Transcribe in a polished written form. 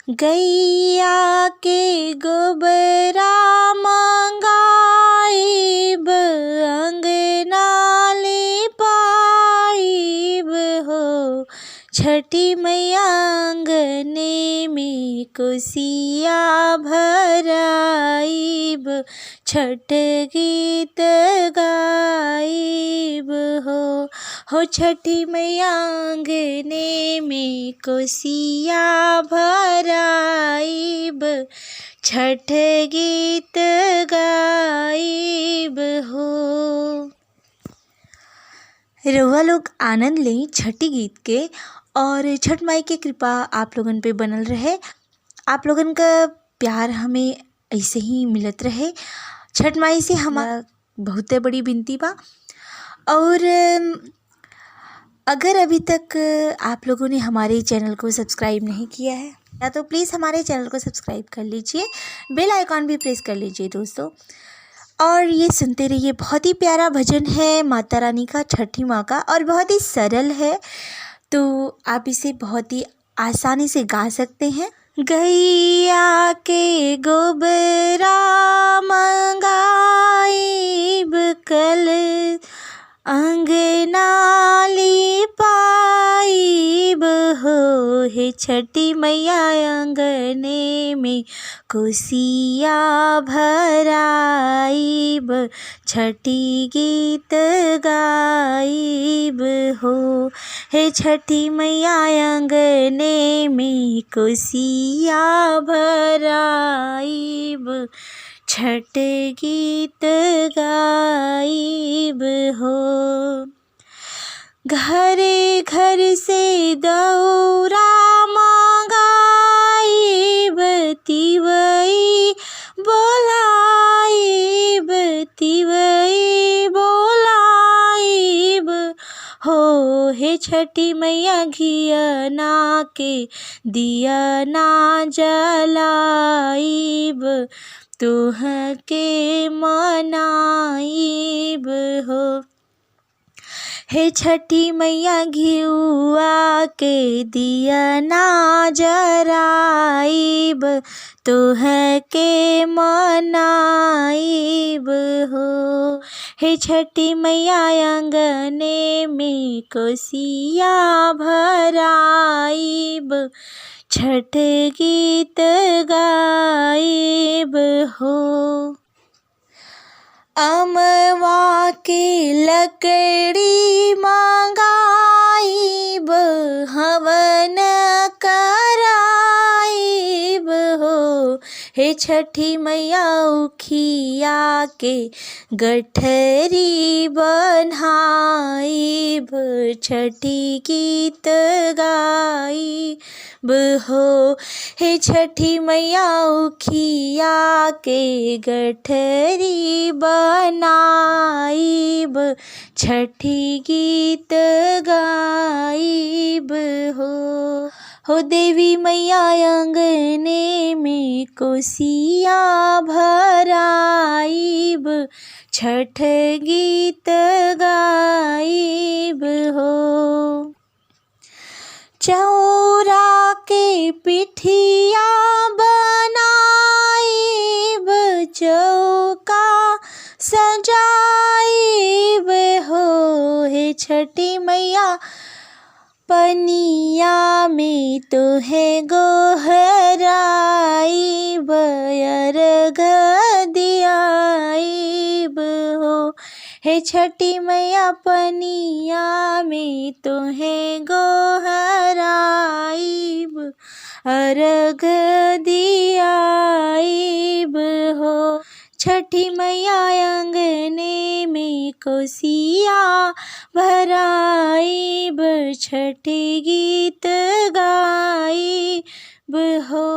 गैया के गोबरा मंगाइब अंगना लिपाइब हो। छठी मैया आंगने में कोसिया भराइब छठ गीत गाइब हो छठी मैया आंगने में कोसिया भराइब छठ गीत गाइब हो। रउआ लोग आनंद लें छठी गीत के और छठ माई की कृपा आप लोगन पे बनल रहे। आप लोगन का प्यार हमें ऐसे ही मिलत रहे। छठ माई से हमारा बहुत बड़ी विनती बा। और अगर अभी तक आप लोगों ने हमारे चैनल को सब्सक्राइब नहीं किया है या तो प्लीज़ हमारे चैनल को सब्सक्राइब कर लीजिए, बेल आइकॉन भी प्रेस कर लीजिए दोस्तों। और ये सुनते रहिए, बहुत ही प्यारा भजन है माता रानी का, छठी माँ का, और बहुत ही सरल है, तो आप इसे बहुत ही आसानी से गा सकते हैं। गैया के गोबरा मंगाइब कल अंगना लिपाइब हो। हे छठी मैया अंगने में कोसिया भराइब छठी गीत गाइब हो। हे छठी मैया अंगने में कोसिया भराइब छठ गीत गाइब हो। घरे घर से दौरा मंगाइब तिवई बोलाइब तिवई बोलाइब हो। हे छठी मैया घियना के दिया ना जलाइब तुह के मनाइब हो। हे छठी मैया घिउआ के दिया ना जराइब तुह के मनाइब हो। हे छठी मैया अंगने में कोसिया भराइब छठ गीत गाइब हो। अमवा के लकड़ी मंगाइब हवन कराइब हो। हे छठी मैया उखिया के गठरी बनाइब छठी गीत गाइब हो। हे छठी मैया उखिया के गठरी बनाइब छठी गीत गाइब हो देवी मैया अंगने में कोसिया भराइब छठ गीत गाइब हो। चौरा के पिठिया बनाइब चौका सजाइब हो। हे छठी मैया पनिया में तुहे गोहराइब अर्घ दियाइब हो। हे छठी मैया पनिया में तुहे गोहराइब अर्घ दियाइब हो। छठी मैया अंगने में कोसिया भराइब छठी गीत गाइब हो।